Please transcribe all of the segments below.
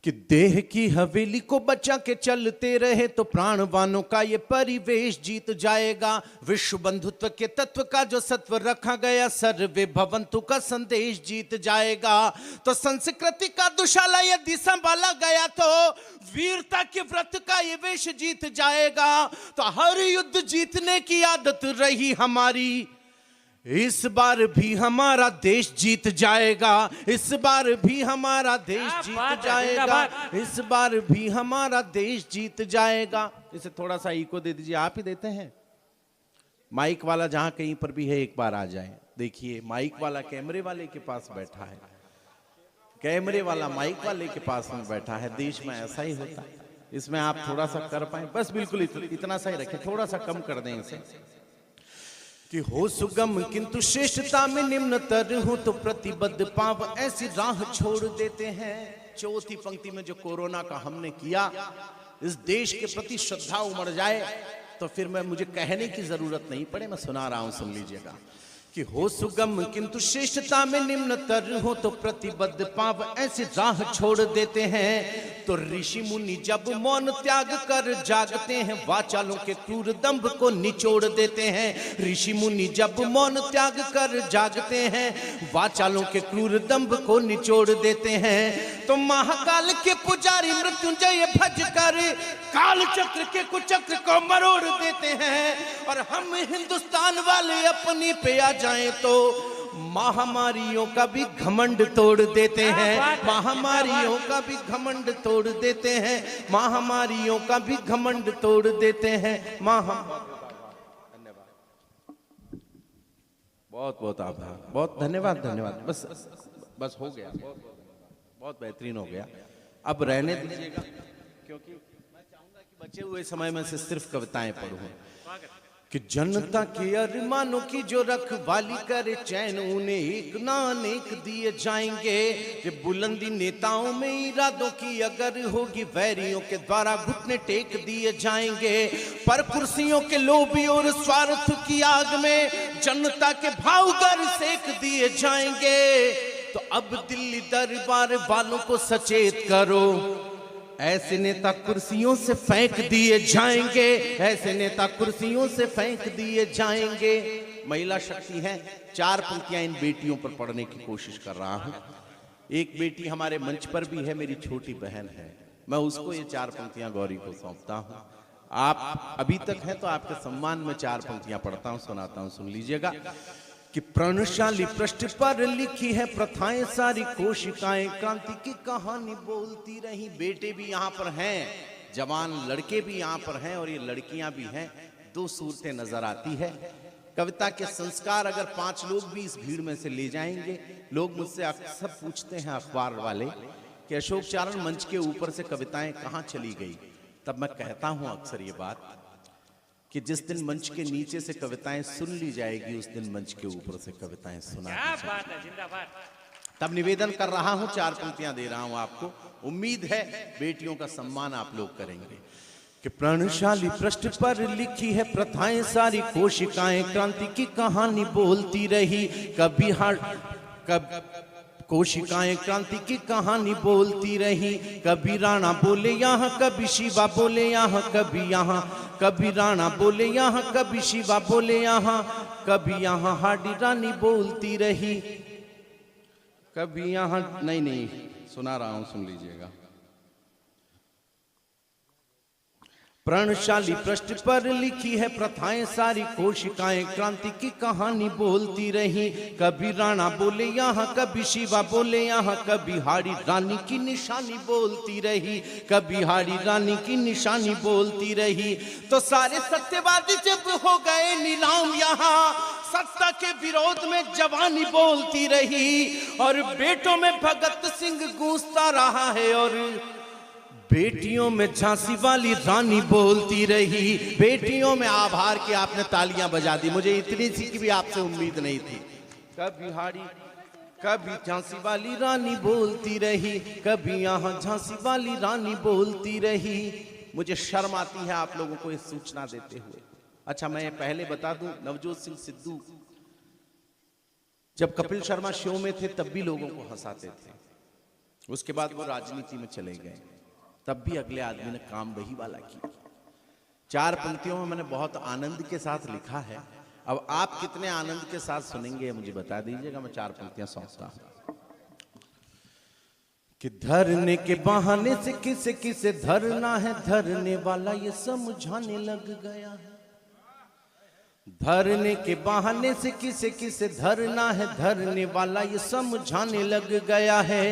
कि देह की हवेली को बचा के चलते रहे तो प्राणवानों का ये परिवेश जीत जाएगा। विश्व बंधुत्व के तत्व का जो सत्व रखा गया, सर्वे भवंतु का संदेश जीत जाएगा। तो संस्कृति का दुशाला यदि संभाला गया तो वीरता के व्रत का ये वेश जीत जाएगा। तो हर युद्ध जीतने की आदत रही हमारी, इस बार भी हमारा देश जीत जाएगा। इस बार भी हमारा देश जीत जाएगा। इस बार भी हमारा देश जीत जाएगा। इसे थोड़ा सा इको दे दीजिए, आप ही देते हैं। माइक वाला जहां कहीं पर भी है एक बार आ जाए। देखिए माइक वाला कैमरे वाले के पास बैठा है, कैमरे वाला माइक वाले के पास में बैठा है। देश में ऐसा ही होता है। इसमें आप थोड़ा सा कर पाए, बस बिल्कुल इतना सा ही रखें, थोड़ा सा कम कर दें इसे। कि हो सुगम किंतु श्रेष्ठता में निम्नतर हूं तो प्रतिबद्ध पाव ऐसी राह छोड़ देते हैं। चौथी पंक्ति में जो कोरोना का हमने किया, इस देश के प्रति श्रद्धा उमड़ जाए तो फिर मुझे कहने की जरूरत नहीं पड़े, मैं सुना रहा हूं, सुन लीजिएगा। कि हो सुगम किंतु श्रेष्ठता में निम्नतर हो तो प्रतिबद्ध पाव ऐसी राह छोड़ देते हैं। तो ऋषि मुनि जब मौन त्याग कर जागते हैं, वाचालों के क्रूर दंभ को निचोड़ देते हैं। ऋषि मुनि जब मौन त्याग कर जागते हैं, वाचालों के क्रूर दंभ को निचोड़ देते हैं। तो महाकाल के पुजारी मृत्युंजय भज कर काल चक्र के कुचक्र को मरोड़ देते हैं। और हम हिंदुस्तान वाले अपनी पे आ जाएं तो महामारियों का भी घमंड तोड़ देते हैं। महामारियों का भी घमंड तोड़ देते हैं। महामारियों का भी घमंड तोड़ देते हैं। धन्यवाद, बहुत बहुत आभार, बहुत धन्यवाद, धन्यवाद। बस हो गया, बहुत बेहतरीन हो गया। अब रहने दीजिएगा, क्योंकि मैं चाहूंगा कि बचे हुए समय में से सिर्फ कविताएं पढ़ूं। कि जनता के अरमानों की जो रखवाली करे चैन, उन्हें एक ना अनेक दिए जाएंगे। कि बुलंदी नेताओं में इरादों की अगर होगी, वैरियों के द्वारा घुटने टेक दिए जाएंगे। पर कुर्सियों के लोभी और स्वार्थ की आग में जनता के भाव गर सेक दिए जाएंगे। तो अब दिल्ली दरबार वालों को सचेत करो, ऐसे नेता कुर्सियों से फेंक दिए जाएंगे। ऐसे नेता कुर्सियों से फेंक दिए जाएंगे। महिला शक्ति है, 4 पंक्तियां इन बेटियों पर पढ़ने की कोशिश कर रहा हूं। एक बेटी हमारे मंच पर भी है, मेरी छोटी बहन है। मैं उसको ये 4 पंक्तियां गौरी को सौंपता हूं। आप अभी तक हैं तो आपके सम्मान में 4 पंक्तियां पढ़ता हूं, सुनाता हूं, सुन लीजिएगा। कि प्रणशाली पृष्ठ पर लिखी है प्रथाएं सारी, कोशिकाएं क्रांति की कहानी बोलती रही। बेटे भी यहाँ पर हैं, जवान लड़के भी यहाँ पर हैं और ये लड़कियां भी हैं। 2 सूरतें नजर आती है। कविता के संस्कार अगर 5 लोग भी इस भीड़ में से ले जाएंगे। लोग मुझसे अक्सर पूछते हैं, अखबार वाले, कि अशोक चारण मंच के ऊपर से कविताएं कहाँ चली गई। तब मैं कहता हूं अक्सर ये बात कि जिस दिन मंच के नीचे से कविताएं सुन ली जाएगी, उस दिन मंच के ऊपर से कविताएं सुना दी जाएगी। तब निवेदन कर रहा हूं, 4 पंक्तियां दे रहा हूं आपको। उम्मीद है बेटियों का सम्मान आप लोग करेंगे। कि प्रणशाली पृष्ठ पर लिखी है प्रथाएं सारी, कोशिकाएं क्रांति की कहानी बोलती रही। कोशिकाएं क्रांति की कहानी बोलती रही। कभी राणा बोले यहाँ, कभी शिवा बोले यहाँ, कभी यहाँ, कभी राणा बोले यहाँ, कभी शिवा बोले यहाँ, कभी यहाँ हाडी रानी बोलती रही। कभी यहाँ नहीं सुना रहा हूं, सुन लीजिएगा। प्रणशाली पृष्ठ पर लिखी है प्रथाएं सारी, कोशिकाएं क्रांति की कहानी बोलती रही। कभी राणा बोले यहाँ, कभी शिवा बोले यहाँ, कभी हाड़ी रानी की निशानी बोलती रही। कभी हाड़ी रानी की निशानी बोलती रही। तो सारे सत्यवादी जब हो गए नीलाम, यहाँ सत्ता के विरोध में जवानी बोलती रही। और बेटों में भगत सिंह गूंजता रहा है और बेटियों में झांसी वाली रानी बोलती रही। बेटियों में आभार कि आपने तालियां बजा दी, मुझे इतनी सी की भी आपसे उम्मीद नहीं थी। कभी हाड़ी, कभी झांसी वाली रानी बोलती रही, कभी यहाँ झांसी वाली रानी बोलती रही। मुझे शर्म आती है आप लोगों को ये सूचना देते हुए। अच्छा, मैं पहले बता दूं, नवजोत सिंह सिद्धू जब कपिल शर्मा शो में थे तब भी लोगों को हंसाते थे। उसके बाद वो राजनीति में चले गए। तब भी अगले आदमी ने काम वही वाला किया। 4 पंक्तियों में मैंने बहुत आनंद के साथ लिखा है। अब आप कितने आनंद के साथ सुनेंगे मुझे बता दीजिएगा। मैं 4 पंक्तियां सौंपता हूं कि धरने के बहाने से किसे किसे धरना है, धरने वाला ये समझाने लग गया है। धरने के बहाने से किसे किसे धरना है, धरने वाला ये समझाने लग गया है।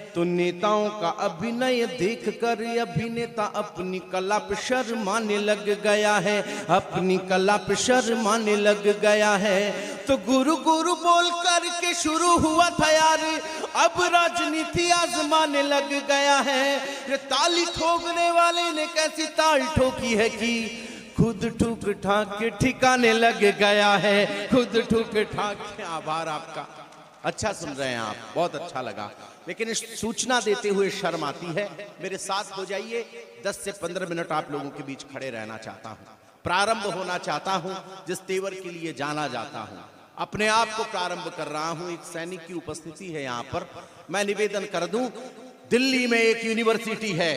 तो नेताओं का अभिनय देखकर अभिनेता अपनी कला पे शर्माने लग गया है, अपनी कला पे शर्माने लग गया है। तो गुरु गुरु बोल करके शुरू हुआ था यार, अब राजनीति आजमाने लग गया है। ये ताली ठोकने वाले ने कैसी ताल ठोकी है कि खुद ठुक ठाक के ठिकाने लग गया है, खुद ठुक ठाक के। आभार आपका, अच्छा सुन रहे हैं आप, बहुत अच्छा लगा। लेकिन इस सूचना देते हुए शर्म आती है। मेरे साथ हो जाइए, 10 से 15 मिनट आप लोगों के बीच खड़े रहना चाहता हूं। प्रारंभ होना चाहता हूं जिस तेवर के लिए जाना जाता हूं। अपने आप को प्रारंभ कर रहा हूं। एक सैनिक की उपस्थिति है यहां पर। मैं निवेदन कर दूं, दिल्ली में एक यूनिवर्सिटी है,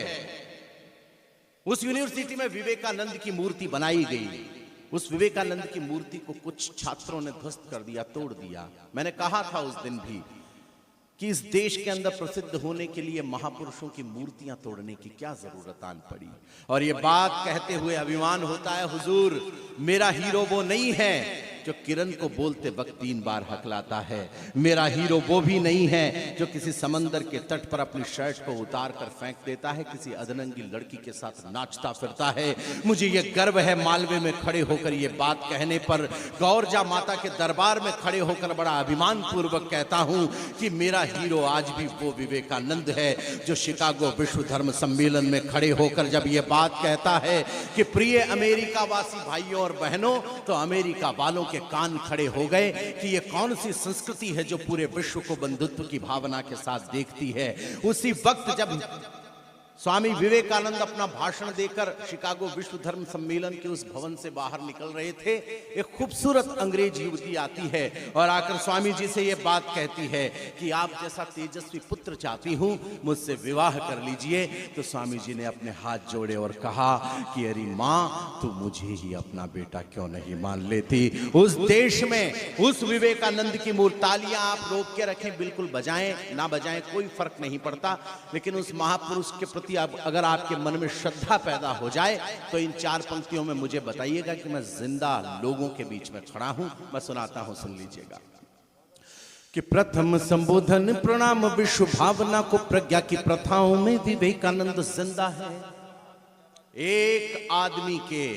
उस यूनिवर्सिटी में विवेकानंद की मूर्ति बनाई गई। उस विवेकानंद की मूर्ति को कुछ छात्रों ने ध्वस्त कर दिया, तोड़ दिया। मैंने कहा था उस दिन भी कि इस देश के अंदर प्रसिद्ध होने के लिए महापुरुषों की मूर्तियां तोड़ने की क्या जरूरत आन पड़ी। और ये बात कहते हुए अभिमान होता है, हुजूर मेरा हीरो वो नहीं है जो किरण को बोलते वक्त 3 बार हकलाता है। मेरा हीरो वो भी नहीं है जो किसी समंदर के तट पर अपनी शर्ट को उतार कर फेंक देता है, किसी अधनंगी लड़की के साथ नाचता फिरता है। मुझे ये गर्व है मालवे में खड़े होकर ये बात कहने पर, गौरजा माता के दरबार में खड़े होकर बड़ा अभिमान पूर्वक कहता हूं कि मेरा हीरो आज भी वो विवेकानंद है जो शिकागो विश्व धर्म सम्मेलन में खड़े होकर जब ये बात कहता है कि प्रिय अमेरिका वासी भाइयों और बहनों, तो अमेरिका वालों के कान खड़े हो गए कि ये कौन सी संस्कृति है जो पूरे विश्व को बंधुत्व की भावना के साथ देखती है। उसी वक्त जब स्वामी विवेकानंद अपना भाषण देकर शिकागो विश्व धर्म सम्मेलन के उस भवन से बाहर निकल रहे थे, एक खूबसूरत अंग्रेज युवती आती है और आकर स्वामी जी से यह बात कहती है कि आप जैसा तेजस्वी पुत्र चाहती हूं, मुझसे विवाह कर लीजिए। तो स्वामी जी ने अपने हाथ जोड़े और कहा कि अरे मां, तू मुझे ही अपना बेटा क्यों नहीं मान लेती। उस देश में उस विवेकानंद की मूर्ति, तालियां आप रोक के रखें, बिल्कुल बजाएं ना बजाएं कोई फर्क नहीं पड़ता, लेकिन उस महापुरुष के प्रति अगर आपके मन में श्रद्धा पैदा हो जाए तो इन 4 पंक्तियों में मुझे बताइएगा कि मैं जिंदा लोगों के बीच में खड़ा हूं। मैं सुनाता हूं, सुन लीजिएगा कि प्रथम संबोधन प्रणाम विश्व भावना को प्रज्ञा की प्रथाओं में विवेकानंद जिंदा है। एक आदमी के,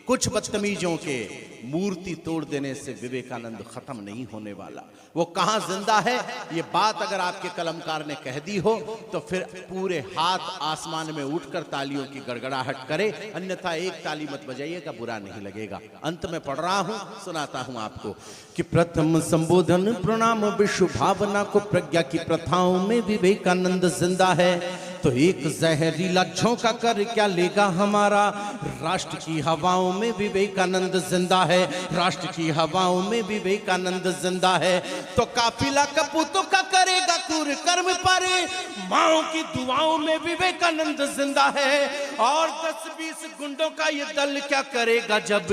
कुछ बदतमीजों के मूर्ति तोड़ देने से विवेकानंद खत्म नहीं होने वाला। वो कहां जिंदा है, ये बात अगर आपके कलमकार ने कह दी हो तो फिर पूरे हाथ आसमान में उठकर तालियों की गड़गड़ाहट करे, अन्यथा एक ताली मत बजाइएगा, बुरा नहीं लगेगा। अंत में पढ़ रहा हूं, सुनाता हूं आपको कि प्रथम संबोधन प्रणाम विश्व भावना को प्रज्ञा की प्रथाओं में विवेकानंद जिंदा है। तो एक जहरीला झोंका कर क्या लेगा हमारा, राष्ट्र की हवाओं में विवेकानंद जिंदा है, राष्ट्र की हवाओं में विवेकानंद जिंदा है। तो काफिला कपूतों का करेगा क्रूर कर्म पर, माओ की दुआओं में विवेकानंद जिंदा है। और 10-20 गुंडों का ये दल क्या करेगा जब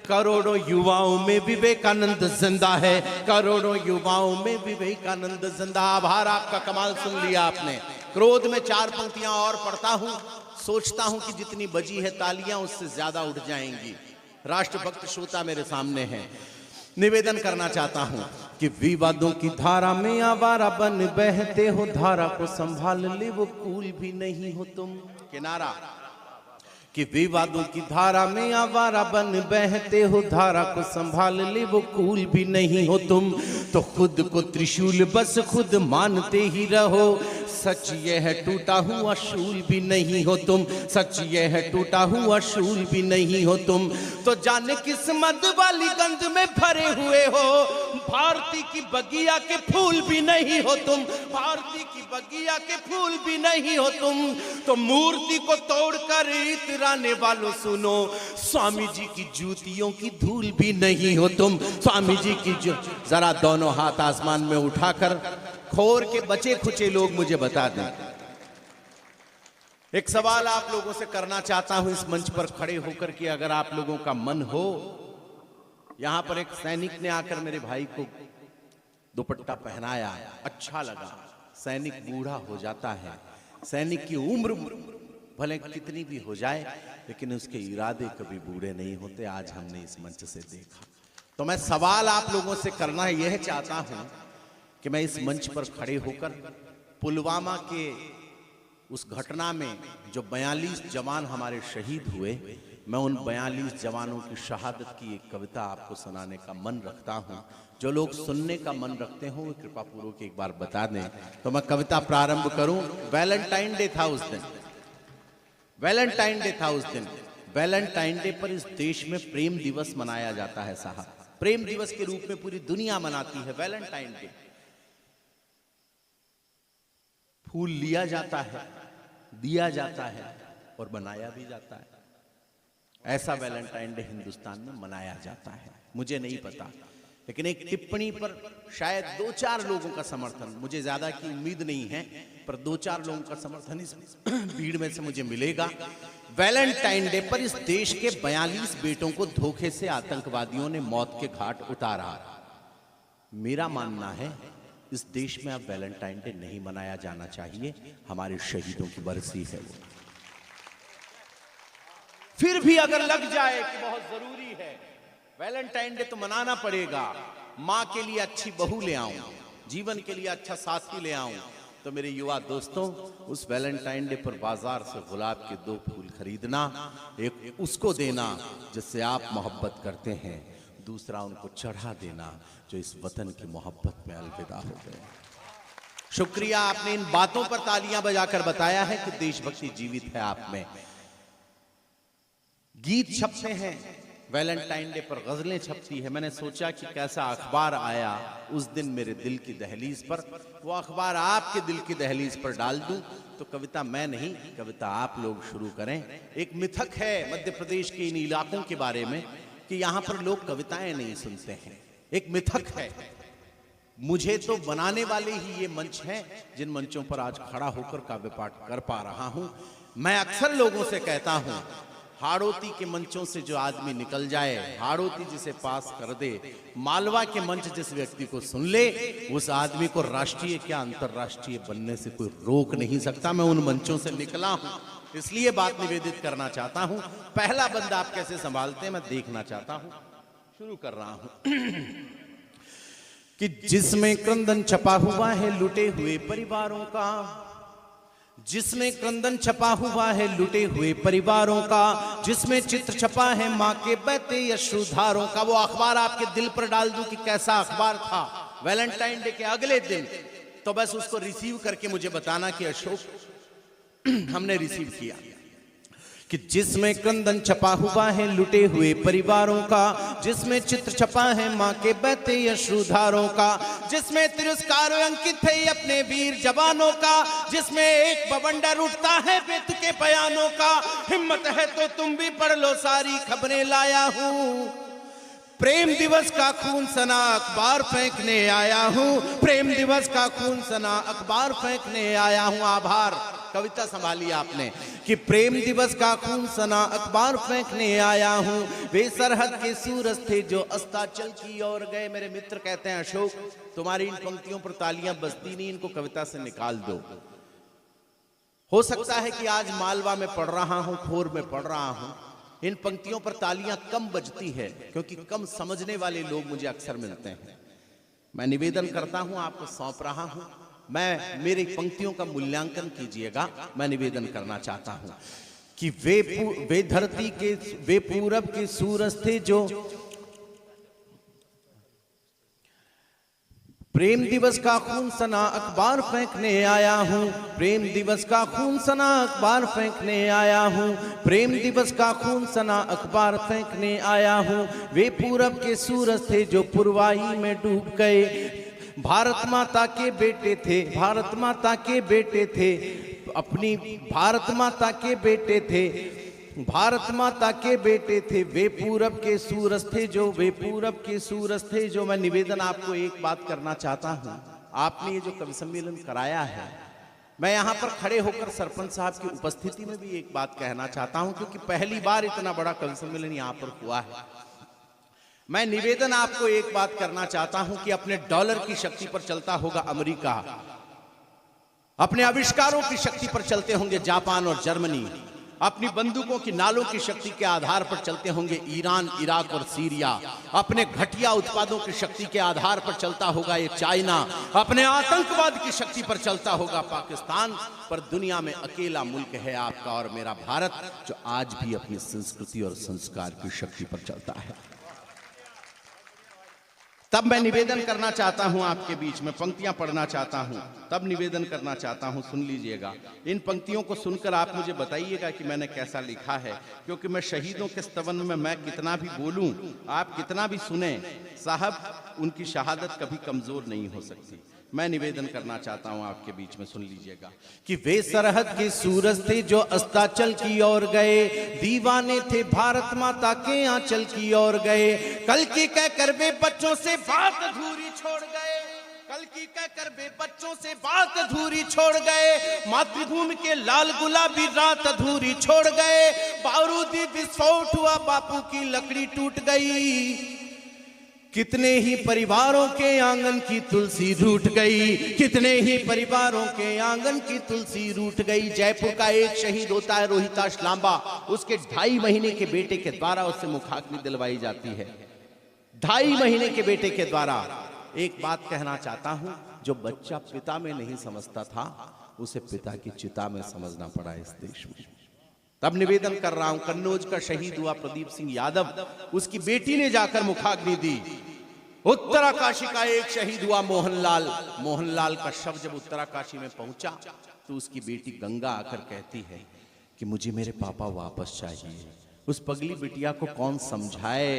करोड़ों युवाओं में विवेकानंद जिंदा है, करोड़ों युवाओं में विवेकानंद जिंदा। आभार आपका, कमाल सुन लिया आपने। क्रोध में 4 पंक्तियां और पढ़ता हूं, सोचता हूं कि जितनी बजी है तालियां उससे ज्यादा उठ जाएंगी। राष्ट्रभक्त श्रोता मेरे सामने हैं, निवेदन करना चाहता हूं कि विवादों की धारा में आवारा बन बहते हो, धारा को संभाल ले वो कूल भी नहीं हो तुम। किनारा कि विवादों की धारा में आवारा बन बहते हो, धारा को संभाल ले वो कूल भी नहीं हो तुम। तो खुद को त्रिशूल बस खुद मानते ही रहो, सच ये है टूटा हुआ शूल भी नहीं हो तुम, सच ये है टूटा हुआ शूल भी नहीं हो तुम। तो जाने किस मद वाली गंध में भरे हुए हो, भारती की बगिया के फूल भी नहीं हो तुम, भारती की बगिया के फूल भी नहीं हो तुम। तो मूर्ति को तोड़कर इतराने वालों सुनो, स्वामी जी की जूतियों की धूल भी नहीं हो तुम, स्वामी जी की जरा दोनों हाथ आसमान में उठाकर खोर के बचे खुचे लोग मुझे बता दें। एक सवाल आप लोगों से करना चाहता हूं इस मंच पर खड़े होकर कि अगर आप लोगों का मन हो, यहां पर एक सैनिक ने आकर मेरे भाई को दुपट्टा पहनाया, अच्छा लगा। सैनिक बूढ़ा हो जाता है, सैनिक की उम्र भले कितनी भी हो जाए लेकिन उसके इरादे कभी बूढ़े नहीं होते। आज हमने इस मंच से देखा। तो मैं सवाल आप लोगों से करना यह चाहता हूं कि मैं इस मंच पर खड़े होकर पुलवामा के उस घटना में जो 42 जवान हमारे शहीद हुए, मैं उन 42 जवानों की शहादत की एक कविता आपको सुनाने का मन रखता हूं। जो लोग सुनने का मन रखते हो वो कृपा पूर्वक एक बार बता दें तो मैं कविता प्रारंभ करूं। वैलेंटाइन डे था उस दिन, वैलेंटाइन डे था उस दिन। वैलेंटाइन डे पर इस देश में प्रेम दिवस मनाया जाता है साहब। प्रेम दिवस के रूप में पूरी दुनिया मनाती है वैलेंटाइन डे। फूल लिया जाता है, दिया जाता है और बनाया भी जाता है। ऐसा वैलेंटाइन डे हिंदुस्तान में मनाया जाता है। मुझे नहीं पता, लेकिन एक टिप्पणी पर शायद 2-4 लोगों का समर्थन, मुझे ज्यादा की उम्मीद नहीं है, पर 2-4 लोगों का समर्थन इस भीड़ में से मुझे मिलेगा। वैलेंटाइन डे पर इस देश के 42 बेटों को धोखे से आतंकवादियों ने मौत के घाट उतारा। मेरा मानना है इस देश में अब वैलेंटाइन डे नहीं मनाया जाना चाहिए। हमारे शहीदों की बरसी है वो। फिर भी अगर लग जाए कि बहुत जरूरी है वैलेंटाइन डे तो मनाना पड़ेगा, मां के लिए अच्छी बहू ले आऊं, जीवन के लिए अच्छा साथी ले आऊं, तो मेरे युवा दोस्तों उस वैलेंटाइन डे पर बाजार से गुलाब के 2 फूल खरीदना, एक उसको देना जिससे आप मोहब्बत करते हैं, दूसरा उनको चढ़ा देना जो इस वतन की मोहब्बत में अलविदा हो गए। शुक्रिया, आपने इन बातों पर तालियां बजाकर बताया है कि देशभक्ति जीवित है आप में। गीत छपते हैं वैलेंटाइन डे पर, गजलें छपती है। मैंने सोचा कि कैसा अखबार आया उस दिन मेरे दिल की दहलीज पर, वो अखबार आपके दिल की दहलीज पर डाल दूं। तो कविता मैं नहीं, कविता आप लोग शुरू करें। एक मिथक है मध्य प्रदेश के इन इलाकों के बारे में कि यहां पर लोग कविताएं नहीं सुनते हैं, एक मिथक है। मुझे तो बनाने वाले ही ये मंच हैं जिन मंचों पर आज खड़ा होकर काव्य पाठ कर पा रहा हूं। मैं अक्सर लोगों से कहता हूं, हाड़ोती के मंचों से जो आदमी निकल जाए, हाड़ोती जिसे पास कर दे, मालवा के मंच जिस व्यक्ति को सुन ले, उस आदमी को राष्ट्रीय क्या अंतरराष्ट्रीय बनने से कोई रोक नहीं सकता। मैं उन मंचों से निकला हूं, इसलिए बात निवेदित करना चाहता हूं। पहला बंद आप कैसे संभालते हैं मैं देखना चाहता हूं। शुरू कर रहा हूं कि जिसमें क्रंदन छपा हुआ है लुटे हुए परिवारों का, जिसमें क्रंदन छपा हुआ है लुटे हुए परिवारों का, जिसमें चित्र छपा है मां के बहते अश्रुधारों का। वो अखबार आपके दिल पर डाल दूं कि कैसा अखबार था वैलेंटाइन डे के अगले दिन, तो बस उसको रिसीव करके मुझे बताना कि अशोक हमने रिसीव किया। कि जिसमें क्रंदन छपा हुआ है लुटे हुए परिवारों का, जिसमें चित्र छपा है मां के बहते अश्रुधारों का, जिसमें तिरस्कार अंकित है अपने वीर जवानों का, जिसमें एक बवंडर उठता है बेतुके बयानों का। हिम्मत है तो तुम भी पढ़ लो सारी खबरें लाया हूं, प्रेम दिवस का खून सना अखबार फेंकने आया हूं, प्रेम दिवस का खून सना अखबार फेंकने आया हूं। आभार, कविता संभाली आपने कि प्रेम दिवस का खून सना अखबार फेंकने आया हूं। वे सरहद के सूरज थे जो अस्ताचल की ओर गए। मेरे मित्र कहते हैं अशोक तुम्हारी इन पंक्तियों पर तालियां बजती नहीं, इनको कविता से निकाल दो। हो सकता है कि आज मालवा में पढ़ रहा हूं, खोर में पढ़ रहा हूं, इन पंक्तियों पर तालियां कम बजती है क्योंकि कम समझने वाले लोग मुझे अक्सर मिलते हैं। मैं निवेदन करता हूं, आपको सौंप रहा हूं, मैं मेरी पंक्तियों का मूल्यांकन कीजिएगा। मैं निवेदन करना चाहता हूं कि वे धरती के वे पूरब के सूरज थे जो प्रेम दिवस का खून सना अखबार फेंकने आया हूं, प्रेम दिवस का खून सना अखबार फेंकने आया हूं, प्रेम दिवस का खून सना अखबार फेंकने आया हूं। वे पूरब के सूरज थे जो पुरवाई में डूब गए, भारत माता के बेटे थे, भारत माता के बेटे थे, अपनी भारत माता के बेटे थे, भारत माता के बेटे थे। वे पूरब के सूरज थे जो, वे पूरब के सूरज थे जो। मैं निवेदन आपको एक बात करना चाहता हूं आपने ये जो कवि सम्मेलन कराया है, मैं यहाँ पर खड़े होकर सरपंच साहब की उपस्थिति में भी एक बात कहना चाहता हूँ, क्योंकि पहली बार इतना बड़ा कवि सम्मेलन यहाँ पर हुआ है। मैं निवेदन आपको एक बात करना चाहता हूं कि अपने डॉलर की शक्ति पर चलता होगा अमेरिका, अपने आविष्कारों की शक्ति पर चलते होंगे जापान और जर्मनी, अपनी बंदूकों की नालों की शक्ति के आधार पर चलते होंगे ईरान, इराक और सीरिया, अपने घटिया उत्पादों की शक्ति के आधार पर चलता होगा ये चाइना, अपने आतंकवाद की शक्ति पर चलता होगा पाकिस्तान, पर दुनिया में अकेला मुल्क है आपका और मेरा भारत, जो आज भी अपनी संस्कृति और संस्कार की शक्ति पर चलता है। तब मैं निवेदन करना चाहता हूं आपके बीच में, पंक्तियां पढ़ना चाहता हूं, तब निवेदन करना चाहता हूं, सुन लीजिएगा। इन पंक्तियों को सुनकर आप मुझे बताइएगा कि मैंने कैसा लिखा है, क्योंकि मैं शहीदों के स्तवन में मैं कितना भी बोलूं, आप कितना भी सुने, साहब उनकी शहादत कभी कमजोर नहीं हो सकती। मैं निवेदन करना चाहता हूं आपके बीच में, सुन लीजिएगा कि वे सरहद के सूरज थे जो अस्ताचल की ओर गए, दीवाने थे भारत माता के आंचल की ओर गए, कल की कहकर वे बच्चों से बात अधूरी छोड़ गए, कल की कहकर वे बच्चों से बात अधूरी छोड़ गए, मातृभूमि के लाल गुलाबी रात अधूरी छोड़ गए, बारूदी विस्फोट हुआ बापू की लकड़ी टूट गई, कितने ही परिवारों के आंगन की तुलसी रूठ गई, कितने ही परिवारों के आंगन की तुलसी रूठ गई। जयपुर का एक शहीद होता है रोहिताश लांबा, उसके 2.5 महीने के बेटे के द्वारा उससे मुखाग्नि दिलवाई जाती है, 2.5 महीने के बेटे के द्वारा। एक बात कहना चाहता हूं, जो बच्चा पिता में नहीं समझता था, उसे पिता की चिता में समझना पड़ा इस देश में। तब निवेदन कर रहा हूं, कन्नौज का शहीद हुआ प्रदीप सिंह यादव, उसकी बेटी ने जाकर मुखाग्नि दी। उत्तराकाशी का एक शहीद हुआ मोहनलाल, मोहनलाल का शव जब उत्तराकाशी में पहुंचा तो उसकी बेटी गंगा आकर कहती है कि मुझे मेरे पापा वापस चाहिए। उस पगली बिटिया को कौन समझाए,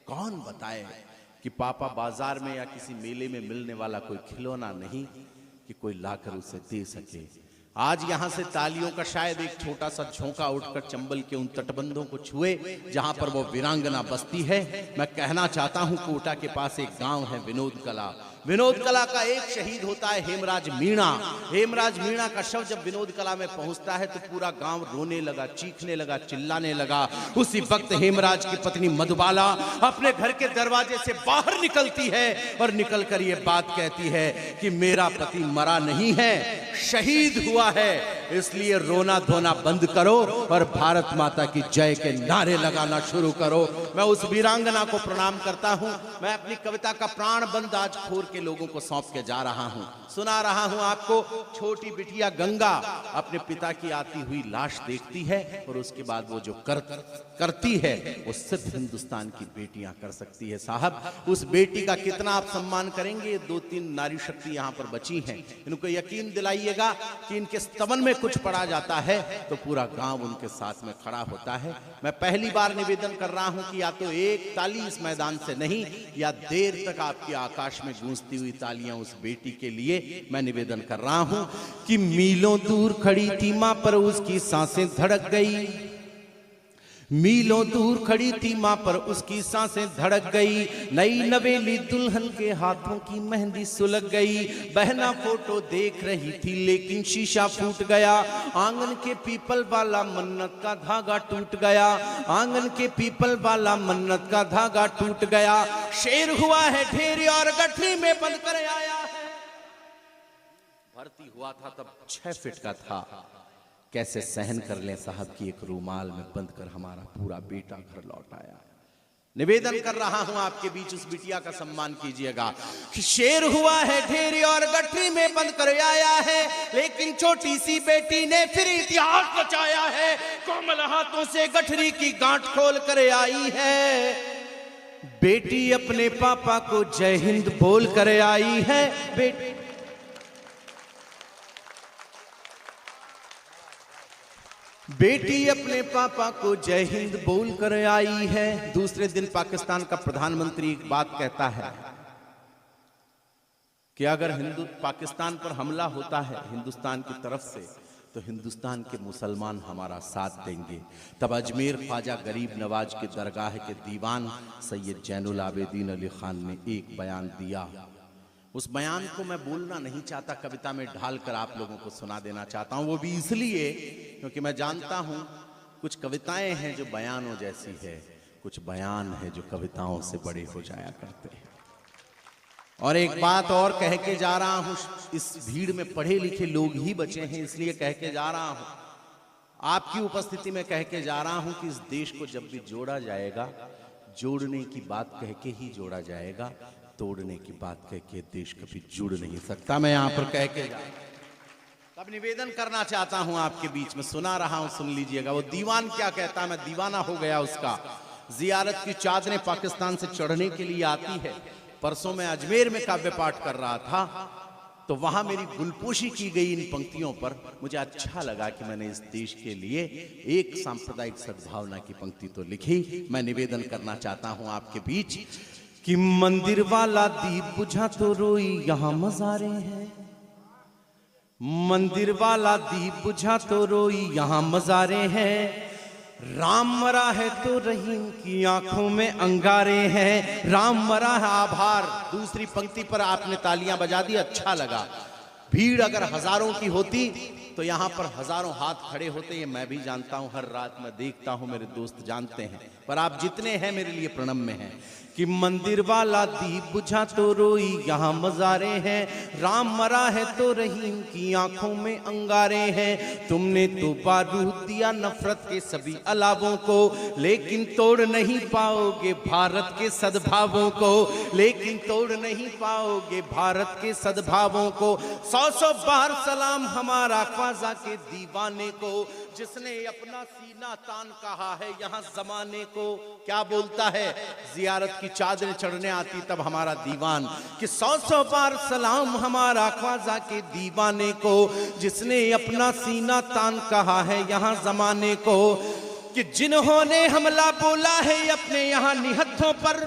कौन बताए कि पापा बाजार में या किसी मेले में मिलने वाला कोई खिलौना नहीं कि कोई लाकर उसे दे सके। आज यहां से तालियों का शायद एक छोटा सा झोंका उठकर चंबल के उन तटबंधों को छुए जहां पर वो वीरांगना बसती है। मैं कहना चाहता हूं, कोटा के पास एक गांव है विनोद कला, विनोद कला का एक शहीद होता है हेमराज मीणा। हेमराज मीणा का शव जब विनोद कला में पहुंचता है तो पूरा गांव रोने लगा, चीखने लगा, चिल्लाने लगा। उसी वक्त हेमराज की पत्नी मधुबाला अपने घर के दरवाजे से बाहर निकलती है और निकलकर ये बात कहती है कि मेरा पति मरा नहीं है, शहीद हुआ है, इसलिए रोना धोना बंद करो और भारत माता की जय के नारे लगाना शुरू करो। मैं उस वीरांगना को प्रणाम करता हूं। मैं अपनी कविता का प्राण बंद आज खोर के लोगों को सौंप के जा रहा हूं, सुना रहा हूं आपको। छोटी बिटिया गंगा अपने पिता की आती हुई लाश देखती है और उसके बाद वो जो करती है वो सिर्फ हिंदुस्तान की बेटियां कर सकती है। साहब, उस बेटी का कितना आप सम्मान करेंगे? 2-3 नारी शक्ति यहाँ पर बची हैं, इनको यकीन दिलाइएगा कि इनके स्तवन में कुछ पड़ा जाता है तो पूरा गांव उनके साथ में खड़ा होता है। मैं पहली बार निवेदन कर रहा हूं कि या तो एक ताली इस मैदान से नहीं, या देर तक आपके आकाश में गूंजती हुई तालियां उस बेटी के लिए मैं निवेदन कर रहा हूं कि मीलों दूर खड़ी थी मां पर उसकी सांसें धड़क गई, मीलों दूर खड़ी थी मां पर उसकी सांसें धड़क गई, नई नवेली दुल्हन के हाथों की मेहंदी सुलग गई, बहना फोटो देख रही थी लेकिन शीशा फूट गया, आंगन के पीपल वाला मन्नत का धागा टूट गया, आंगन के पीपल वाला मन्नत का धागा टूट गया, शेर हुआ है ढेर और गठरी में बंद कर आया है। भर्ती हुआ था तब 6 फीट का था, कैसे सहन कर लें साहब की एक रूमाल में बंद कर हमारा पूरा बेटा घर लौट आया। निवेदन कर रहा हूं आपके बीच, उस बिटिया का सम्मान कीजिएगा कि शेर हुआ है ढेरी और गठरी में बंद कर आया है, लेकिन छोटी सी बेटी ने फिर इतिहास रचाया है, कोमल हाथों से गठरी की गांठ खोल कर आई है, बेटी अपने पापा को जय हिंद बोल कर आई है, बेटी अपने पापा को जय हिंद बोल कर आई है। दूसरे दिन पाकिस्तान का प्रधानमंत्री एक बात कहता है कि अगर पाकिस्तान पर हमला होता है हिंदुस्तान की तरफ से तो हिंदुस्तान के मुसलमान हमारा साथ देंगे। तब अजमेर ख्वाजा गरीब नवाज के दरगाह के दीवान सैयद जैनुल आबेदीन अली खान ने एक बयान दिया, उस बयान को मैं बोलना नहीं चाहता, कविता में ढालकर आप लोगों को सुना देना चाहता हूं। वो भी इसलिए क्योंकि मैं जानता हूं कुछ कविताएं हैं जो बयानों जैसी है, कुछ बयान है जो कविताओं से बड़े हो जाया करते हैं। और एक बात और कह के जा रहा हूं, इस भीड़ में पढ़े लिखे लोग ही बचे हैं, इसलिए कह के जा रहा हूं, आपकी उपस्थिति में कह के जा रहा हूं कि इस देश को जब भी जोड़ा जाएगा, जोड़ने की बात कह के ही जोड़ा जाएगा, तोड़ने की बात कह के देश कभी जुड़ नहीं सकता। मैं यहां पर कह के जा अब निवेदन करना चाहता हूं आपके बीच में, सुना रहा हूं, सुन लीजिएगा। वो दीवान क्या कहता, मैं दीवाना हो गया उसका। जियारत की चादरें पाकिस्तान से चढ़ने के लिए आती है। परसों मैं अजमेर में काव्य पाठ कर रहा था, तो वहां मेरी गुलपोशी की गई इन पंक्तियों पर मुझे अच्छा लगा कि मैंने इस देश के लिए एक सांप्रदायिक सद्भावना की पंक्ति तो लिखी। मैं निवेदन करना चाहता हूं आपके बीच कि मंदिर वाला दीप बुझा तो रोई यहां मज़ारे हैं, मंदिर वाला दीप बुझा तो रोई यहां मज़ारे हैं, राम मरा है तो रहीम की आंखों में अंगारे हैं, राम मरा है आभार। दूसरी पंक्ति पर आपने तालियां बजा दी, अच्छा लगा। भीड़ अगर हजारों की होती तो यहां पर हजारों हाथ खड़े होते, ये मैं भी जानता हूं, हर रात मैं देखता हूं, मेरे दोस्त जानते हैं, पर आप जितने हैं मेरे लिए प्रणम्य हैं। कि मंदिर वाला दीप बुझा तो रोई यहां मज़ारे हैं, राम मरा है तो रहीम की आंखों में अंगारे हैं, तुमने तो बारूद दिया नफरत के सभी अलावों को, लेकिन तोड़ नहीं पाओगे भारत के सद्भावों को, लेकिन तोड़ नहीं पाओगे भारत के सद्भावों को। 100 बार सलाम हमारा ख्वाजा के दीवाने को, जिसने अपना सीना तान कहा है यहाँ जमाने को। क्या बोलता है, जियारत की चादरें चढ़ने आती तब हमारा दीवान, कि 100 बार सलाम हमारा ख्वाजा के दीवाने को, जिसने अपना सीना तान कहा है यहाँ जमाने को। कि जिन्होंने हमला बोला है अपने यहाँ निहत्थों पर,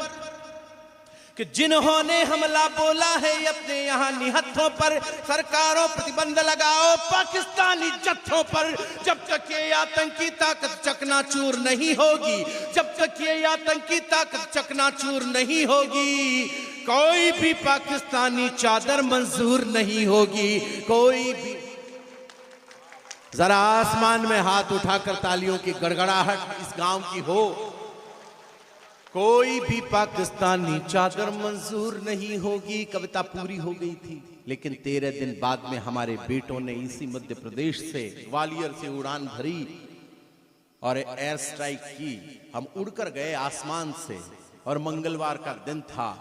कि जिन्होंने हमला बोला है अपने यहाँ निहत्थों पर, सरकारों प्रतिबंध लगाओ पाकिस्तानी जत्थों पर। जब तक ये आतंकी ताकत चकनाचूर नहीं होगी, जब तक ये आतंकी ताकत चकनाचूर नहीं होगी, कोई भी पाकिस्तानी चादर मंजूर नहीं होगी। कोई भी, जरा आसमान में हाथ उठाकर तालियों की गड़गड़ाहट इस गांव की हो। कोई भी पाकिस्तानी चादर मंजूर नहीं होगी। कविता पूरी हो गई थी, लेकिन 13 दिन बाद में हमारे बेटों ने इसी मध्य प्रदेश से ग्वालियर से उड़ान भरी और एयर स्ट्राइक की। हम उड़कर गए आसमान से, और मंगलवार का दिन था।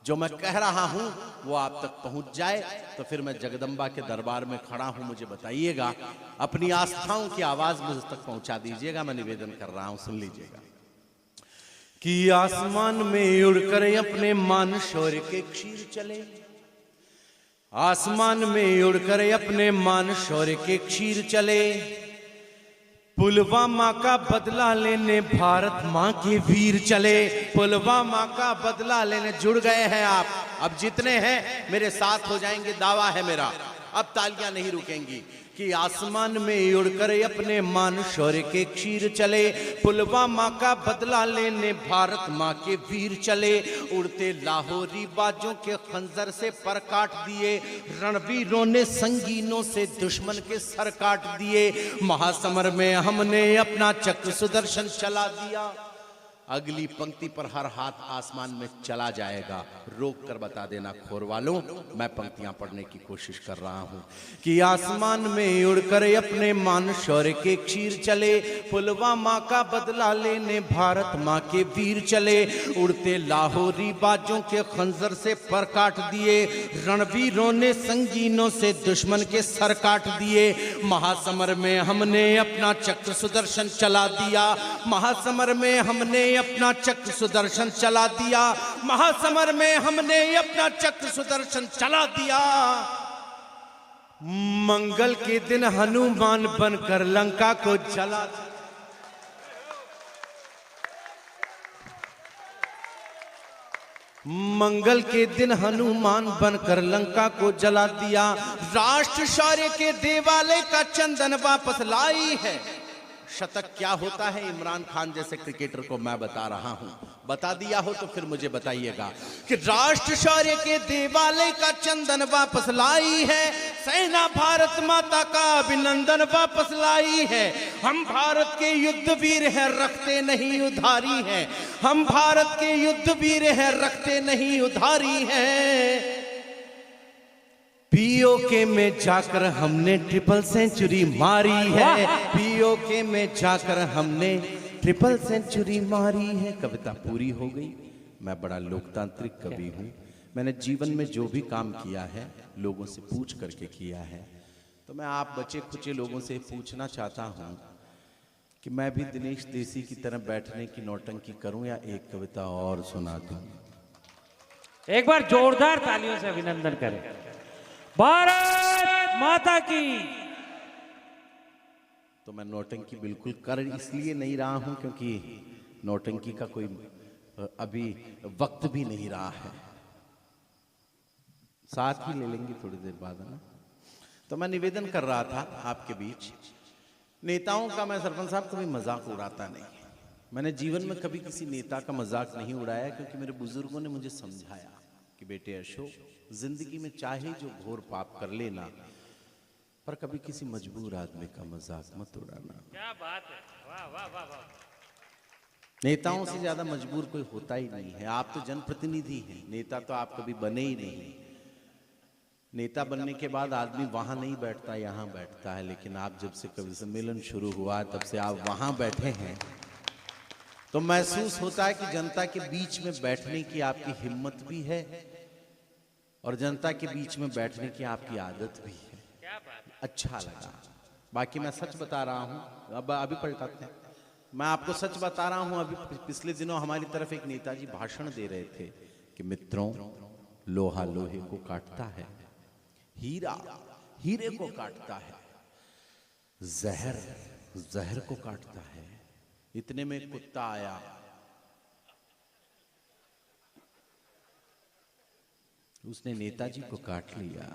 जो मैं कह रहा हूं वो आप तक पहुंच जाए तो फिर मैं जगदम्बा के दरबार में खड़ा हूं, मुझे बताइएगा, अपनी आस्थाओं की आवाज मुझ तक पहुंचा दीजिएगा। मैं निवेदन कर रहा हूं, सुन लीजिएगा। कि आसमान में उड़कर अपने मान शौर्य के क्षीर चले, आसमान में उड़कर अपने मान शौर्य के क्षीर चले, पुलवामा का बदला लेने भारत मां के वीर चले। पुलवामा का बदला लेने, जुड़ गए हैं आप, अब जितने हैं मेरे साथ हो जाएंगे, दावा है मेरा, अब तालियां नहीं रुकेंगी। कि आसमान में उड़कर अपने मान शौर्य के क्षीर चले, पुलवामा का बदला लेने भारत माँ के वीर चले, उड़ते लाहौरी बाजों के खंजर से पर काट दिए, रणवीरों ने संगीनों से दुश्मन के सर काट दिए, महासमर में हमने अपना चक्र सुदर्शन चला दिया। अगली पंक्ति पर हर हाथ आसमान में चला जाएगा, रोक कर बता देना खोर वालों, मैं पंक्तियां पढ़ने की कोशिश कर रहा हूं। कि आसमान में उड़कर अपने मान शौर्य के क्षीर चले, पुलवामा का बदला लेने भारत माँ के वीर चले, उड़ते लाहौरी बाजों के खंजर से पर काट दिए, रणवीरों ने संगीनों से दुश्मन के सर काट दिए, महासमर में हमने अपना चक्र सुदर्शन चला दिया, महासमर में हमने अपना चक्र सुदर्शन चला दिया, महासमर में हमने अपना चक्र सुदर्शन चला दिया। मंगल के दिन हनुमान बनकर लंका को जला, मंगल के दिन हनुमान बनकर लंका को जला दिया, राष्ट्र शौर्य के देवालय का चंदन वापस लाई है, शतक क्या होता है इमरान खान जैसे क्रिकेटर को मैं बता रहा हूं। बता दिया हो तो फिर मुझे बताइएगा कि राष्ट्र शौर्य के देवालय का चंदन वापस लाई है, सेना भारत माता का अभिनंदन वापस लाई है। हम भारत के युद्ध वीर हैं, रखते नहीं उधारी हैं। हम भारत के युद्ध वीर हैं, रखते नहीं उधारी हैं। पीओके में जाकर हमने ट्रिपल सेंचुरी मारी है। पीओके में जाकर हमने ट्रिपल सेंचुरी मारी है। कविता पूरी हो गई। मैं बड़ा लोकतांत्रिक कवि हूं। मैंने जीवन में जो भी काम किया है लोगों से पूछ करके किया है। तो मैं आप बचे खुचे लोगों से पूछना चाहता हूं कि मैं भी दिनेश देसी की तरह बैठने की नौटंकी करूं या एक कविता और सुना दूं। एक बार जोरदार तालियों से अभिनंदन करें। भारत माता की। तो मैं नौटंकी बिल्कुल कर इसलिए नहीं रहा हूं क्योंकि नौटंकी का कोई अभी वक्त भी नहीं रहा है। साथ ही ले लेंगे थोड़ी देर बाद, है ना। तो मैं निवेदन कर रहा था आपके बीच, नेताओं का मैं सरपंच साहब कभी मजाक उड़ाता नहीं। मैंने जीवन में कभी किसी नेता का मजाक नहीं उड़ाया क्योंकि मेरे बुजुर्गों ने मुझे समझाया कि बेटे अशोक, जिंदगी में चाहे जो घोर पाप कर लेना, पर कभी किसी मजबूर आदमी का मजाक मत उड़ाना। क्या बात है, वाह वाह वाह वाह। नेताओं से ज्यादा मजबूर कोई होता ही नहीं है। आप तो जनप्रतिनिधि हैं, नेता तो आप कभी बने ही नहीं। नेता बनने के बाद आदमी वहां नहीं बैठता, यहां बैठता है। लेकिन आप जब से कवि सम्मेलन शुरू हुआ तब से आप वहां बैठे हैं, तो महसूस होता है कि जनता के बीच में बैठने की आपकी हिम्मत भी है और जनता के बीच में बैठने की आपकी आदत भी है। क्या बात। अच्छा लगा। बाकी मैं सच बता रहा हूं, अब अभी पलटाते हैं। मैं आपको सच बता रहा हूं, अभी पिछले दिनों हमारी तरफ एक नेताजी भाषण दे रहे थे कि मित्रों, लोहा लोहे को काटता है, हीरा हीरे को काटता है, जहर जहर को काटता है। इतने में कुत्ता आया, उसने नेताजी को काट लिया।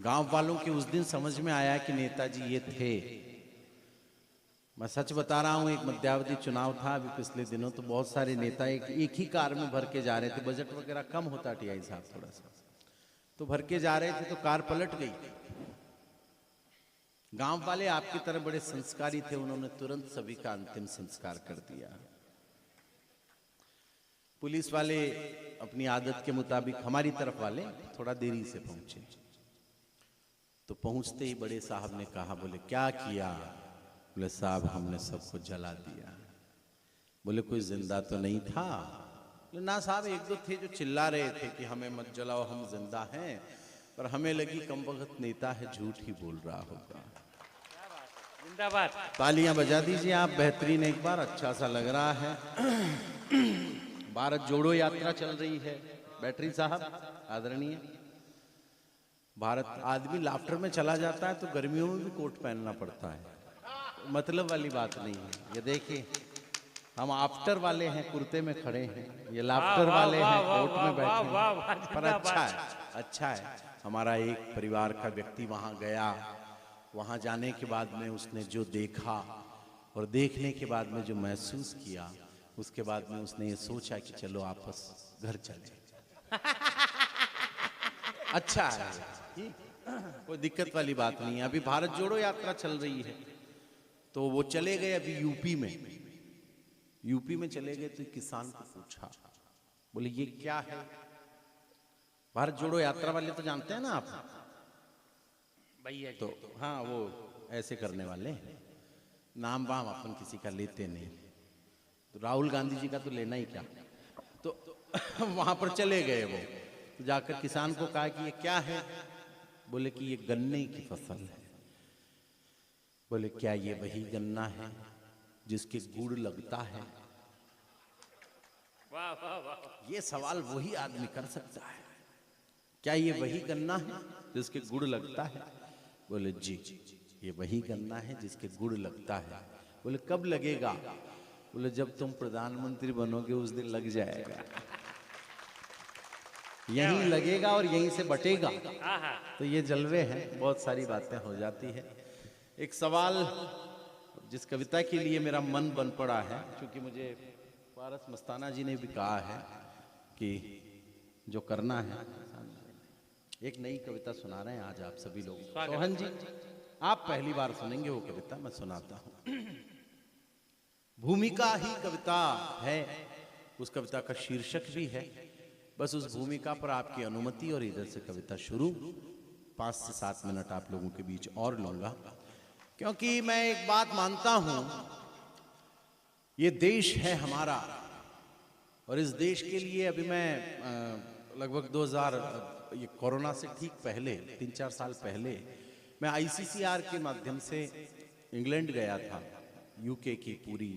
गांव वालों के उस दिन समझ में आया कि नेताजी ये थे। मैं सच बता रहा हूं, एक मध्यावधि चुनाव था अभी पिछले दिनों, तो बहुत सारे नेता एक ही कार में भर के जा रहे थे। बजट वगैरह कम होता टीआई साहब थोड़ा सा, तो भर के जा रहे थे तो कार पलट गई। गांव वाले आपकी तरह बड़े संस्कारी थे, उन्होंने तुरंत सभी का अंतिम संस्कार कर दिया। पुलिस वाले अपनी आदत के मुताबिक, हमारी तरफ वाले थोड़ा देरी से पहुंचे। तो पहुंचते ही बड़े साहब ने कहा, बोले क्या किया? बोले साहब हमने सबको जला दिया। बोले कोई जिंदा तो नहीं था? बोले ना साहब, एक दो थे जो चिल्ला रहे थे कि हमें मत जलाओ, हम जिंदा हैं, पर हमें लगी कमबख्त नेता है, झूठ ही बोल रहा होगा। जिंदाबाद। तालियां बजा दीजिए आप, बेहतरीन, एक बार अच्छा सा लग रहा है। भारत जोड़ो यात्रा चल रही है। बैटरी साहब आदरणीय, भारत आदमी लाफ्टर में चला जाता है तो गर्मियों में भी कोट पहनना पड़ता है, मतलब वाली बात नहीं है। ये देखिए, हम आफ्टर वाले हैं, कुर्ते में खड़े हैं, ये लाफ्टर वाले हैं, कोट में बैठे हैं। पर अच्छा है, अच्छा है। हमारा एक परिवार का व्यक्ति वहां गया, वहां जाने के बाद में उसने जो देखा और देखने के बाद में जो महसूस किया, उसके बाद में उसने ये सोचा कि चलो आपस घर चले। अच्छा है, कोई दिक्कत वाली बात नहीं है। अभी भारत जोड़ो यात्रा चल रही है, तो वो चले गए अभी यूपी में चले गए। तो किसान को पूछा, बोले ये क्या है? भारत जोड़ो यात्रा वाले तो जानते हैं ना आप, भैया तो हाँ, वो ऐसे करने वाले, नाम वाम अपन किसी का लेते नहीं। तो राहुल गांधी जी का तो लेना ही क्या। तो वहां पर चले गए वो, तो जाकर किसान को कहा कि ये क्या है? बोले कि ये गन्ने की फसल है। बोले क्या ये वही गन्ना है जिसके गुड़ लगता है? वाह वाह वाह। ये सवाल वही आदमी कर सकता है, क्या ये वही गन्ना है जिसके गुड़ लगता है? बोले जी, ये वही गन्ना है जिसके गुड़ लगता है। बोले कब लगेगा? बोले जब तुम प्रधानमंत्री बनोगे उस दिन लग जाएगा। यहीं लगेगा और यहीं से बटेगा। तो ये जलवे हैं, बहुत सारी बातें हो जाती है। एक सवाल जिस कविता के लिए मेरा मन बन पड़ा है, क्योंकि मुझे पारस मस्ताना जी ने भी कहा है कि जो करना है, एक नई कविता सुना रहे हैं आज आप सभी लोग। सोहन जी, आप पहली बार सुनेंगे वो कविता, मैं सुनाता हूं। भूमिका ही कविता है, उस कविता का शीर्षक भी है। बस उस भूमिका पर आपकी अनुमति और इधर से कविता शुरू। 5 से 7 मिनट आप लोगों के बीच और लूंगा, क्योंकि मैं एक बात मानता हूं, ये देश है हमारा, और इस देश के लिए अभी मैं लगभग 2000 ये कोरोना से ठीक पहले 3-4 साल पहले मैं ICCR के माध्यम से इंग्लैंड गया था। यूके की पूरी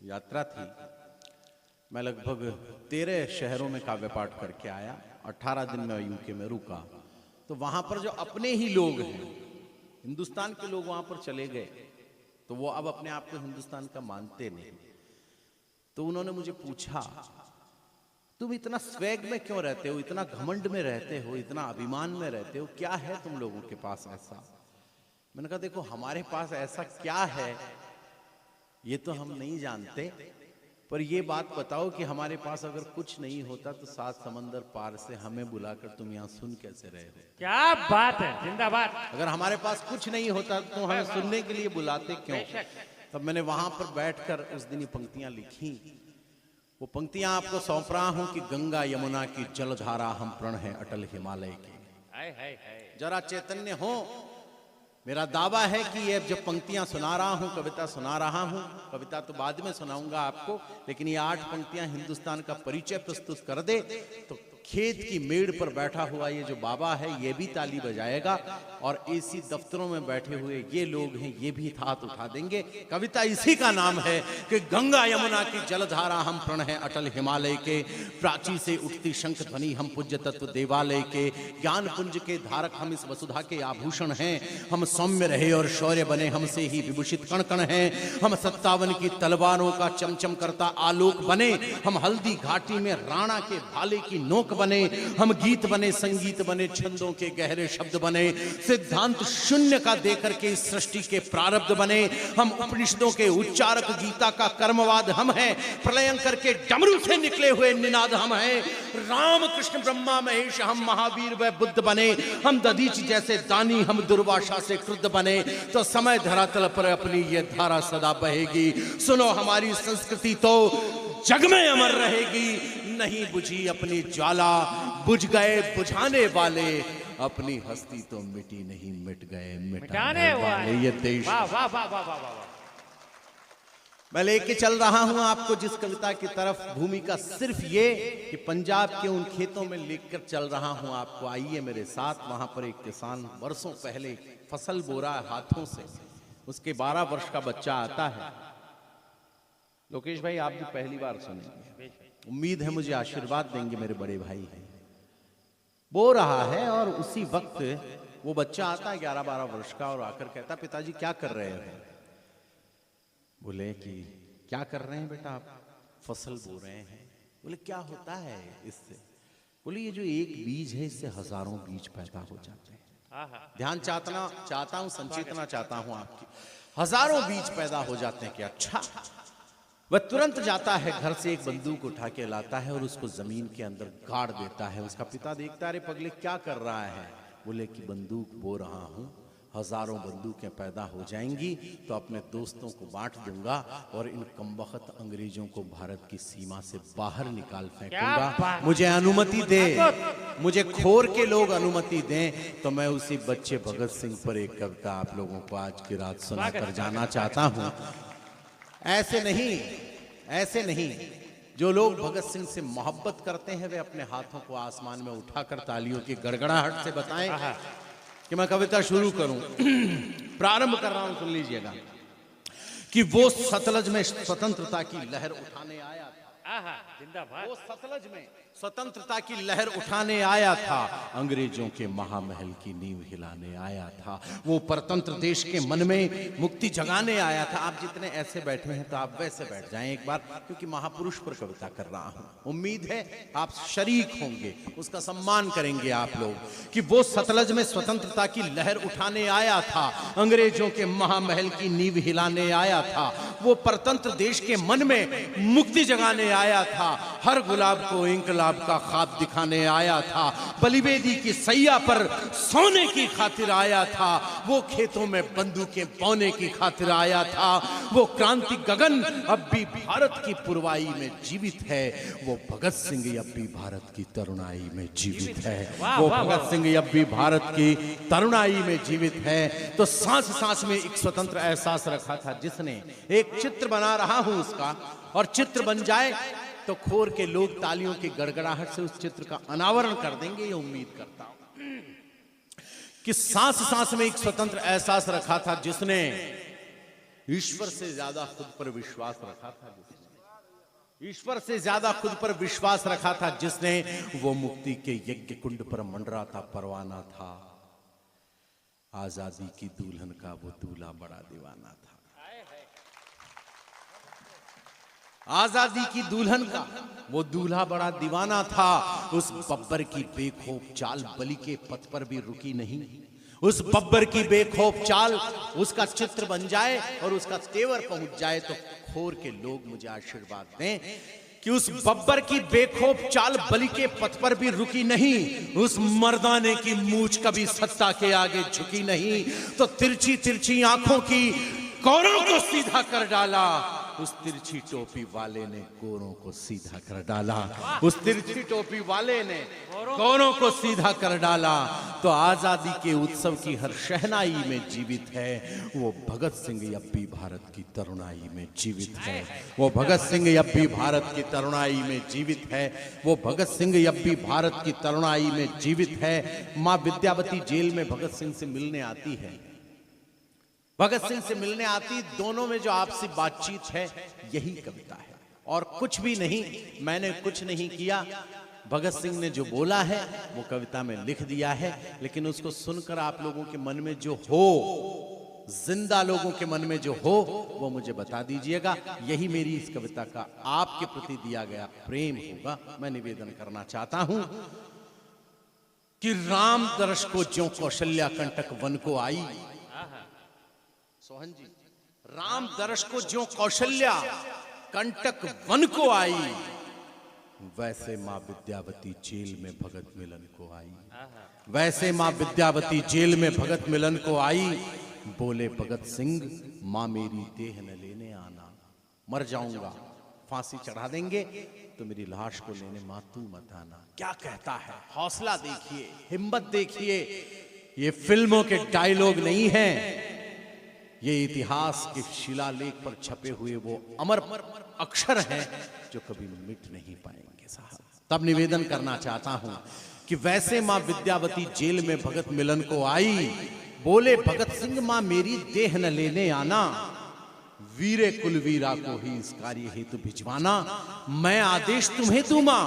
यात्रा थी। मैं लगभग 13 शहरों में काव्य पाठ करके आया। 18 दिन में यूके में रुका। तो वहां पर जो अपने ही लोग हैं, हिंदुस्तान के लोग वहां पर चले गए, तो वो अब अपने आप को हिंदुस्तान का मानते नहीं। तो उन्होंने मुझे पूछा, तुम इतना स्वैग में क्यों रहते हो, इतना घमंड में रहते हो, इतना अभिमान में रहते हो, क्या है तुम लोगों के पास ऐसा? मैंने कहा देखो, हमारे पास ऐसा क्या है ये तो हम नहीं जानते, पर ये बात बताओ कि हमारे पास अगर कुछ नहीं होता तो 7 समंदर पार से हमें बुलाकर तुम यहाँ सुन कैसे रहे हो? क्या बात है, जिंदाबाद। अगर हमारे पास कुछ नहीं होता तो हमें सुनने के लिए बुलाते क्यों? तब मैंने वहां पर बैठकर उस दिन ये पंक्तियां लिखी। वो पंक्तियां आपको सौंप रहा हूं कि गंगा यमुना की जलधारा हम प्रण है अटल हिमालय के। जरा चैतन्य हो। मेरा दावा है कि ये जब पंक्तियां सुना रहा हूं, कविता सुना रहा हूं, कविता तो बाद में सुनाऊंगा आपको, लेकिन ये 8 पंक्तियां हिंदुस्तान का परिचय प्रस्तुत कर दे तो खेत की मेड़ पर बैठा हुआ ये जो बाबा है ये भी ताली बजाएगा, और AC दफ्तरों में बैठे हुए ये लोग हैं ये भी हाथ उठा देंगे। कविता इसी का नाम है कि गंगा यमुना की जलधारा हम प्रण है अटल हिमालय के, प्राची से उठती शंख ध्वनि हम पूज्य तत्व देवालय के, ज्ञान पुंज के धारक हम इस वसुधा के आभूषण हैं, हम सौम्य रहे और शौर्य बने हमसे ही विभूषित कण कण हैं, हम 57 की तलवारों का चमचम करता आलोक बने, हम हल्दी घाटी में राणा के भाले की नोक बने, हम गीत बने संगीत बने, छंदों के गहरे शब्द बने, सिद्धांत शून्य का देकर के इस सृष्टि के प्रारब्ध बने, हम उपनिषदों के उच्चारक, गीता का कर्मवाद हम हैं, प्रलयंकर के डमरू से निकले हुए निनाद हम हैं, राम कृष्ण ब्रह्मा महेश हम महावीर व बुद्ध बने, हम दधीच जैसे दानी हम दुर्वासा से क्रुद्ध बने, तो समय धरातल पर अपनी ये धारा सदा बहेगी। सुनो हमारी संस्कृति तो जग में अमर रहेगी, नहीं बुझी अपनी ज्वाला बुझ गए बुझाने वाले, अपनी हस्ती तो मिटी नहीं मिट गए मिटाने वाले। ये देश। वाह वाह वाह वाह वाह वाह। मैं लेके चल रहा हूं आपको जिस कविता की तरफ, भूमिका सिर्फ ये कि पंजाब के उन खेतों में लेकर चल रहा हूं आपको। आइए मेरे साथ। वहां पर एक किसान वर्षों पहले फसल बो रहा है हाथों से, उसके 12 वर्ष का बच्चा आता है। लोकेश भाई आप भी पहली बार सुनेंगे, उम्मीद है मुझे आशीर्वाद देंगे, मेरे बड़े भाई हैं। बो रहा है और उसी वक्त वो बच्चा आता है 11-12 वर्ष का, और आकर कहता पिताजी क्या कर रहे हो? बोले कि क्या कर रहे हैं बेटा आप? फसल बो रहे हैं। बोले क्या होता है इससे? बोले ये जो एक बीज है इससे हजारों बीज पैदा हो जाते हैं। ध्यान चाहता हूं, संचेतना चाहता हूं आपकी। हजारों बीज पैदा हो जाते हैं कि अच्छा। वह तुरंत जाता है घर से, एक बंदूक उठा के लाता है और उसको जमीन के अंदर गाड़ देता है। उसका पिता देखता है, अरे पगले क्या कर रहा है? बोले कि बंदूक बो रहा हूं, हजारों बंदूकें पैदा हो जाएंगी तो अपने दोस्तों को बांट दूंगा और इन कमबख्त अंग्रेजों को भारत की सीमा से बाहर निकाल फेंकूंगा। मुझे अनुमति दे, मुझे खोर के लोग अनुमति दें तो मैं उसी बच्चे भगत सिंह पर एक कविता आप लोगों को आज की रात सुनाकर जाना चाहता हूं। ऐसे नहीं, जो लोग भगत सिंह से मोहब्बत करते हैं वे अपने हाथों को आसमान में उठाकर तालियों की गड़गड़ाहट से बताएं कि मैं कविता शुरू करूं। प्रारंभ कर रहा हूं, सुन लीजिएगा। कि वो सतलज में स्वतंत्रता की लहर उठाने आया था। आहा, जिंदाबाद। वो सतलज में स्वतंत्रता की लहर उठाने आया था, अंग्रेजों के महामहल की नींव हिलाने आया था, वो परतंत्र देश के मन में मुक्ति जगाने आया था। आप जितने ऐसे बैठे हैं तो आप वैसे बैठ जाएं एक बार, क्योंकि महापुरुष पर कविता कर रहा हूं। उम्मीद है आप शरीक होंगे, उसका सम्मान करेंगे आप लोग कि वो सतलज में स्वतंत्रता की लहर उठाने आया था, अंग्रेजों के महामहल की नींव हिलाने आया था, वो परतंत्र देश के मन में मुक्ति जगाने आया था, हर गुलाब को इंकलाब का ख्वाब दिखाने आया था, बलिवेदी की सैया पर सोने की खातिर आया था, वो खेतों में बंदूकें बोने की खातिर आया था, वो क्रांति गगन अब भी भारत की पुरवाई में जीवित है, वो भगत सिंह अब भी भारत की तरुणाई में जीवित है, वो भगत सिंह अब भी भारत की तरुणाई में जीवित है। तो सांस सांस में एक स्वतंत्र एहसास रखा था जिसने, एक चित्र बना रहा हूं उसका, और चित्र बन जाए तो खोर के लोग तालियों की गड़गड़ाहट से उस चित्र का अनावरण कर देंगे, ये उम्मीद करता हूं कि सांस सांस में एक स्वतंत्र एहसास रखा था जिसने ईश्वर से ज्यादा खुद पर विश्वास रखा था, जिसने ईश्वर से ज्यादा खुद पर विश्वास रखा था, जिसने वो मुक्ति के यज्ञ कुंड पर मंडराता परवाना था, आजादी की दुल्हन का वो दूल्हा बड़ा दीवाना था, आजादी की दुल्हन का वो दूल्हा बड़ा दीवाना था। उस बब्बर की बेखौफ चाल बलि के पथ पर भी रुकी नहीं, उस बब्बर की बेखौफ चाल उसका चित्र बन जाए और उसका तेवर पहुंच जाए तो खोर के लोग मुझे आशीर्वाद दें कि उस बब्बर की बेखौफ चाल बलि के पथ पर भी रुकी नहीं, उस मर्दाने की मूंछ कभी सत्ता के आगे झुकी नहीं, तो तिरछी तिरछी आंखों की कौरों को सीधा कर डाला, उस तिरछी टोपी वाले ने गोरों को सीधा कर डाला, उस तिरछी टोपी वाले ने गोरों को सीधा कर डाला। तो आजादी के उत्सव की हर शहनाई में जीवित है वो भगत सिंह अब भी भारत की तरुणाई में जीवित है, वो भगत सिंह अब भी भारत की तरुणाई में जीवित है, वो भगत सिंह अब भी भारत की तरुणाई में जीवित है। मां विद्यावती जेल में भगत सिंह से मिलने आती है, भगत सिंह से मिलने आती, दोनों में जो आपसी बातचीत है यही कविता है और कुछ भी नहीं, मैंने कुछ नहीं किया, भगत सिंह ने जो बोला है वो कविता में लिख दिया है, लेकिन उसको सुनकर आप लोगों के मन में जो हो, जिंदा लोगों के मन में जो हो वो मुझे बता दीजिएगा। यही मेरी इस कविता का आपके प्रति दिया गया प्रेम होगा। मैं निवेदन करना चाहता हूं कि राम दर्श को ज्यों कौशल्या कंटक वन को आई, सोहन जी, राम दर्श को ज्यों कौशल्या कंटक वन को आई, वैसे मां विद्यावती जेल में भगत मिलन को आई, वैसे मां विद्यावती जेल में भगत मिलन को आई। बोले भगत सिंह मां मेरी देह न लेने आना, मर जाऊंगा, फांसी चढ़ा देंगे तो मेरी लाश को लेने मां तू मत आना। क्या कहता है, हौसला देखिए, हिम्मत देखिए, ये फिल्मों के डायलॉग नहीं हैं, ये इतिहास के शिलालेख पर छपे हुए वो अमर अक्षर हैं जो कभी मिट नहीं पाएंगे साहब। तब निवेदन करना चाहता हूं कि वैसे मां विद्यावती जेल में भगत मिलन को आई, बोले भगत सिंह मां मेरी देह न लेने आना, वीरे कुलवीरा को ही इस कार्य हेतु भिजवाना, मैं आदेश तुम्हें दूंगा,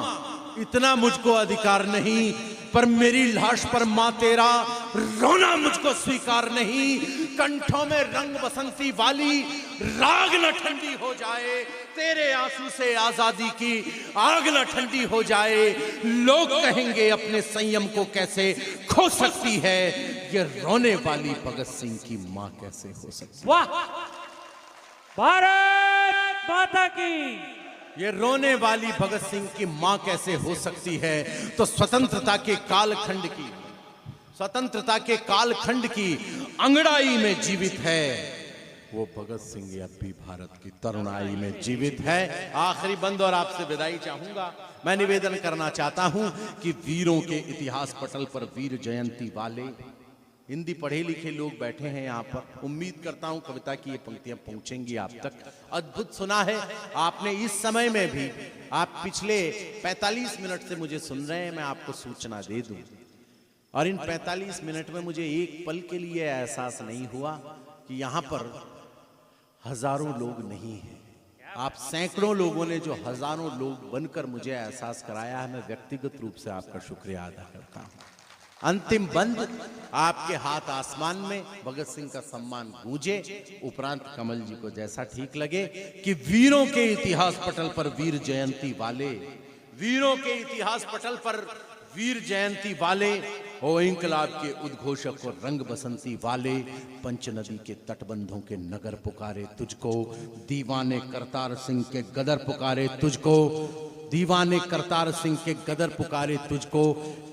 इतना मुझको अधिकार नहीं, पर मेरी लाश पर मां तेरा रोना मुझको स्वीकार नहीं। कंठों में रंग बसंती वाली राग न ठंडी हो जाए, तेरे आंसू से आजादी की आग न ठंडी हो जाए। लोग कहेंगे अपने संयम को कैसे खो सकती है, ये रोने वाली भगत सिंह की मां कैसे हो सकती है। वाह, भारत माता की, ये रोने वाली भगत सिंह की मां कैसे हो सकती है। तो स्वतंत्रता के कालखंड की, स्वतंत्रता के कालखंड की अंगड़ाई में जीवित है वो भगत सिंह अब भी भारत की तरुणाई में जीवित है। आखिरी बंद और आपसे विदाई चाहूंगा। मैं निवेदन करना चाहता हूं कि वीरों के इतिहास पटल पर वीर जयंती वाले हिंदी पढ़े लिखे लोग बैठे हैं यहाँ पर। उम्मीद करता हूं कविता की ये पंक्तियां पहुंचेंगी आप तक। अद्भुत सुना है आपने इस समय में भी। आप पिछले 45 मिनट से मुझे सुन रहे हैं, मैं आपको सूचना दे दूं। और इन 45 मिनट में मुझे एक पल के लिए एहसास नहीं हुआ कि यहाँ पर हजारों लोग नहीं हैं। आप सैकड़ों लोगों ने जो हजारों लोग बनकर मुझे एहसास कराया है, मैं व्यक्तिगत रूप से आपका शुक्रिया अदा करता हूं। अंतिम बंद आपके हाथ आसमान में, भगत सिंह का सम्मान गूंजे, उपरांत कमल जी को जैसा ठीक लगे कि वीरों के इतिहास पटल पर वीर जयंती वाले, वीरों के इतिहास पटल पर वीर जयंती वाले, ओ इंकलाब के उद्घोषक और रंग बसंती वाले, पंच नदी के तटबंधों के नगर पुकारे तुझको, दीवाने करतार सिंह के गदर पुकारे तुझको, दीवाने करतार सिंह के गदर पुकारे तुझको,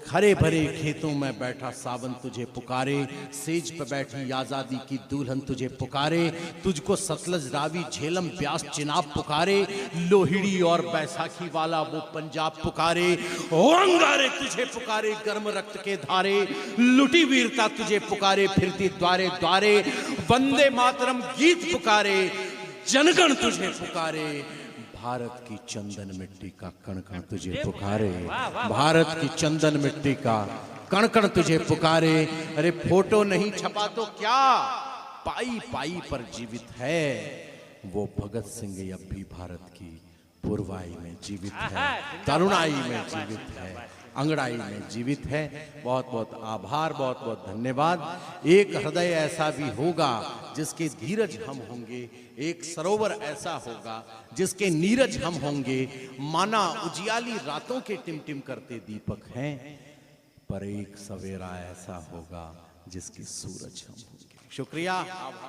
हरे भरे खेतों में बैठा सावन तुझे पुकारे, सेज पे बैठी आजादी की दुल्हन तुझे पुकारे, तुझको सतलज रावी झेलम ब्यास चिनाब पुकारे, लोहिड़ी और बैसाखी वाला वो पंजाब पुकारे, ओ अंगारे तुझे पुकारे गर्म रक्त के धारे, लुटी वीरता तुझे पुकारे फिरती द्वारे द्वारे, वंदे मातरम गीत पुकारे, जनगण तुझे पुकारे, भारत की चंदन मिट्टी का कण कण तुझे पुकारे, भारत की चंदन मिट्टी का कण कण तुझे पुकारे। अरे फोटो नहीं छपा तो क्या, पाई पाई पर जीवित है वो भगत सिंह, अब भी भारत की पुरवाई में जीवित है, तरुणाई में जीवित है, अंगड़ाई में जीवित है। बहुत बहुत आभार, बहुत बहुत धन्यवाद। एक हृदय ऐसा भी होगा जिसके धीरज हम होंगे, एक सरोवर ऐसा होगा जिसके नीरज हम होंगे, माना उजियाली रातों के टिमटिम करते दीपक हैं, पर एक सवेरा ऐसा होगा जिसकी सूरज हम होंगे। शुक्रिया, आभार।